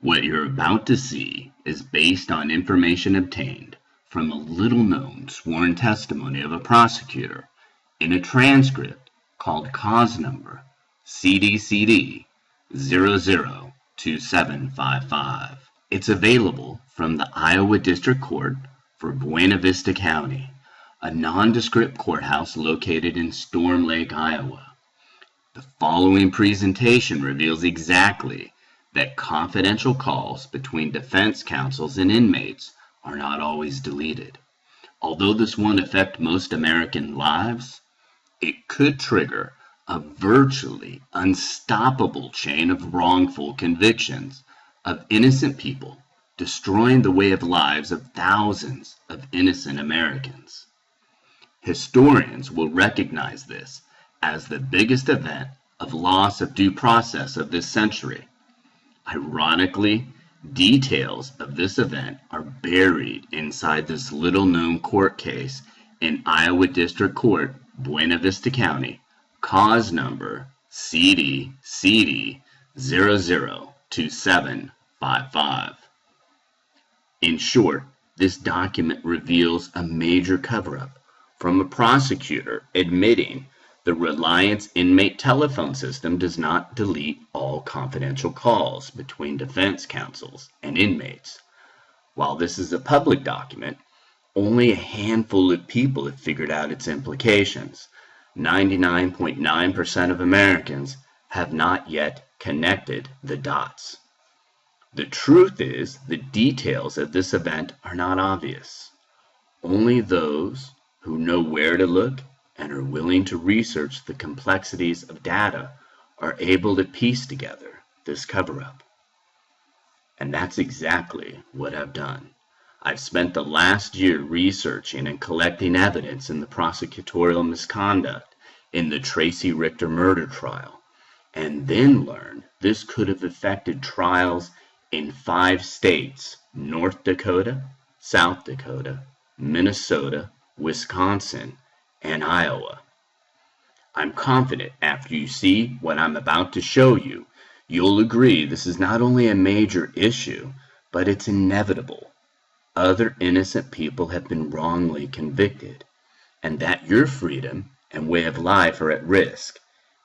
What you're about to see is based on information obtained from a little-known sworn testimony of a prosecutor in a transcript called Cause Number CDCD 002755. It's available from the Iowa District Court for Buena Vista County, a nondescript courthouse located in Storm Lake, Iowa. The following presentation reveals exactly that confidential calls between defense counsels and inmates are not always deleted. Although this won't affect most American lives, it could trigger a virtually unstoppable chain of wrongful convictions of innocent people, destroying the way of lives of thousands of innocent Americans. Historians will recognize this as the biggest event of loss of due process of this century. Ironically, details of this event are buried inside this little-known court case in Iowa District Court, Buena Vista County, cause number CD 002755. In short, this document reveals a major cover-up from a prosecutor admitting the Reliance inmate telephone system does not delete all confidential calls between defense counsels and inmates. While this is a public document, only a handful of people have figured out its implications. 99.9% of Americans have not yet connected the dots. The truth is, the details of this event are not obvious. Only those who know where to look and are willing to research the complexities of data are able to piece together this cover-up. And that's exactly what I've done. I've spent the last year researching and collecting evidence in the prosecutorial misconduct in the Tracy Richter murder trial, and then learned this could have affected trials in 5 states: North Dakota, South Dakota, Minnesota, Wisconsin, and Iowa. I'm confident after you see what I'm about to show you, you'll agree this is not only a major issue, but it's inevitable. Other innocent people have been wrongly convicted, and that your freedom and way of life are at risk.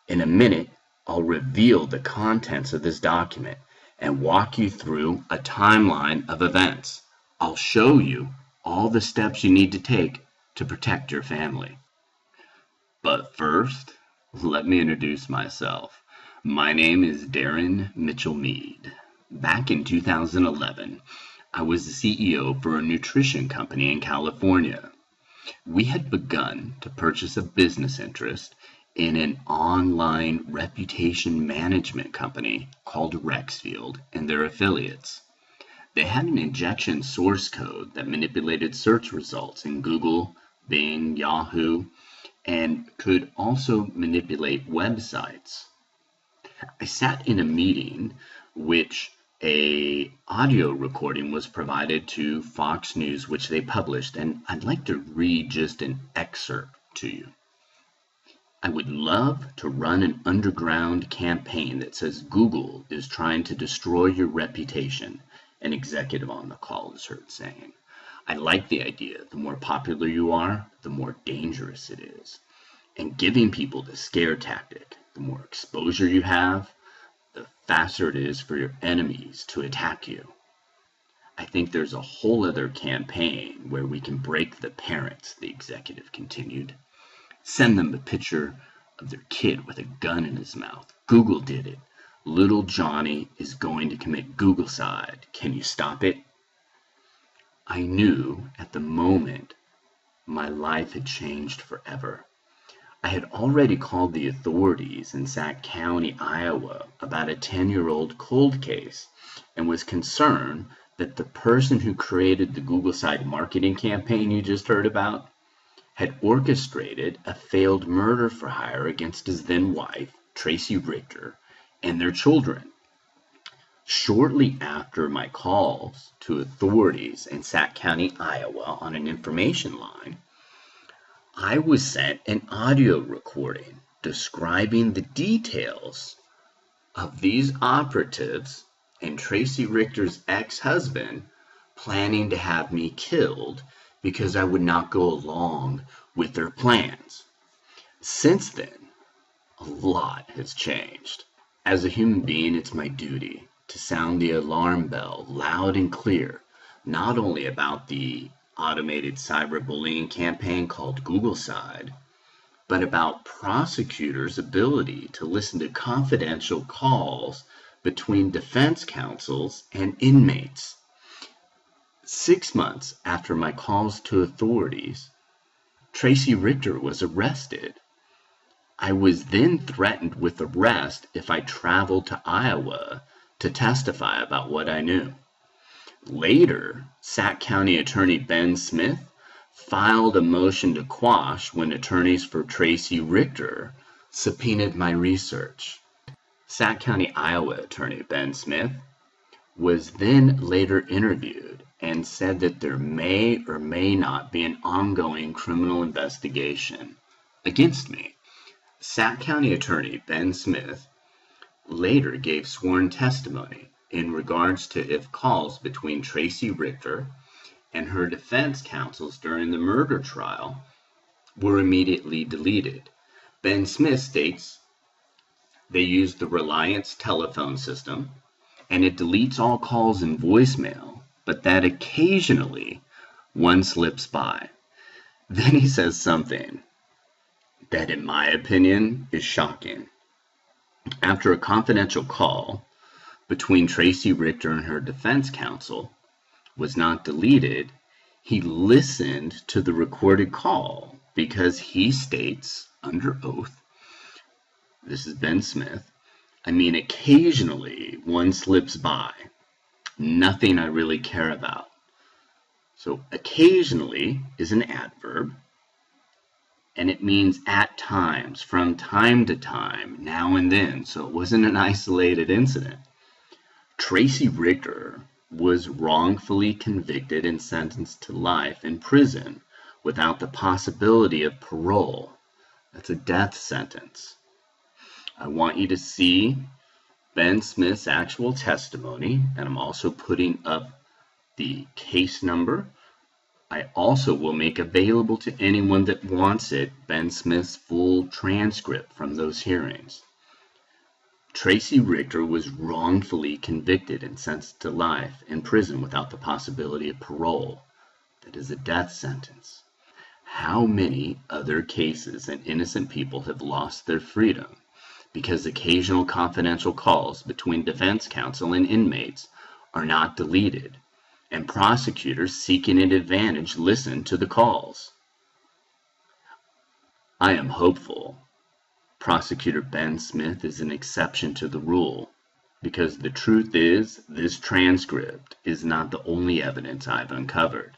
In a minute, I'll reveal the contents of this document and walk you through a timeline of events. I'll show you all the steps you need to take to protect your family. But first, let me introduce myself. My name is Darren Mitchell Mead. Back in 2011, I was the CEO for a nutrition company in California. We had begun to purchase a business interest in an online reputation management company called Rexfield and their affiliates. They had an injection source code that manipulated search results in Google, Bing, Yahoo, and could also manipulate websites. I sat in a meeting which a audio recording was provided to Fox News, which they published, and I'd like to read just an excerpt to you. I would love to run an underground campaign that says Google is trying to destroy your reputation, an executive on the call is heard saying. I like the idea. The more popular you are, the more dangerous it is. And giving people the scare tactic, the more exposure you have, the faster it is for your enemies to attack you. I think there's a whole other campaign where we can break the parents, the executive continued. Send them a picture of their kid with a gun in his mouth. Google did it. Little Johnny is going to commit Googleside. Can you stop it? I knew at the moment my life had changed forever. I had already called the authorities in Sac County, Iowa, about a 10-year-old cold case and was concerned that the person who created the Googleside marketing campaign you just heard about had orchestrated a failed murder for hire against his then wife, Tracy Richter, and their children. Shortly after my calls to authorities in Sac County, Iowa on an information line, I was sent an audio recording describing the details of these operatives and Tracy Richter's ex-husband planning to have me killed because I would not go along with their plans. Since then, a lot has changed. As a human being, it's my duty to sound the alarm bell loud and clear, not only about the automated cyberbullying campaign called Googleside, but about prosecutors' ability to listen to confidential calls between defense counsels and inmates. 6 months after my calls to authorities, Tracy Richter was arrested. I was then threatened with arrest if I traveled to Iowa to testify about what I knew. Later, Sac County Attorney Ben Smith filed a motion to quash when attorneys for Tracy Richter subpoenaed my research. Sac County, Iowa Attorney Ben Smith was then later interviewed and said that there may or may not be an ongoing criminal investigation against me. Sac County Attorney Ben Smith later gave sworn testimony in regards to if calls between Tracy Richter and her defense counsels during the murder trial were immediately deleted. Ben Smith states they used the Reliance telephone system and it deletes all calls and voicemail, but that occasionally one slips by. Then he says something that, in my opinion, is shocking. After a confidential call between Tracy Richter and her defense counsel was not deleted, he listened to the recorded call because he states under oath, this is Ben Smith, I mean, occasionally one slips by, nothing I really care about. So occasionally is an adverb, and it means at times, from time to time, now and then. So it wasn't an isolated incident. Tracy Richter was wrongfully convicted and sentenced to life in prison without the possibility of parole. That's a death sentence. I want you to see Ben Smith's actual testimony, and I'm also putting up the case number. I also will make available to anyone that wants it Ben Smith's full transcript from those hearings. Tracy Richter was wrongfully convicted and sentenced to life in prison without the possibility of parole. That is a death sentence. How many other cases and innocent people have lost their freedom because occasional confidential calls between defense counsel and inmates are not deleted, and prosecutors seeking an advantage listen to the calls? I am hopeful Prosecutor Ben Smith is an exception to the rule, because the truth is this transcript is not the only evidence I've uncovered.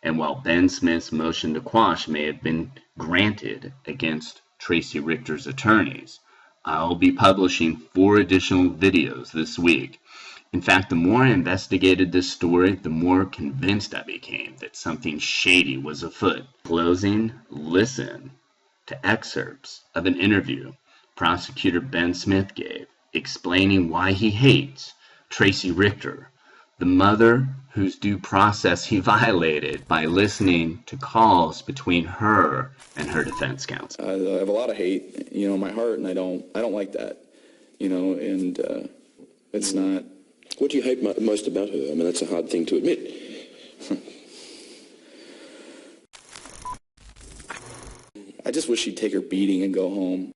And while Ben Smith's motion to quash may have been granted against Tracy Richter's attorneys, I'll be publishing 4 additional videos this week. In fact, the more I investigated this story, the more convinced I became that something shady was afoot. Closing, listen to excerpts of an interview Prosecutor Ben Smith gave, explaining why he hates Tracy Richter, the mother whose due process he violated by listening to calls between her and her defense counsel. I have a lot of hate, in my heart, and I don't like that, and it's not. What do you hate most about her? I mean, that's a hard thing to admit. I just wish she'd take her beating and go home.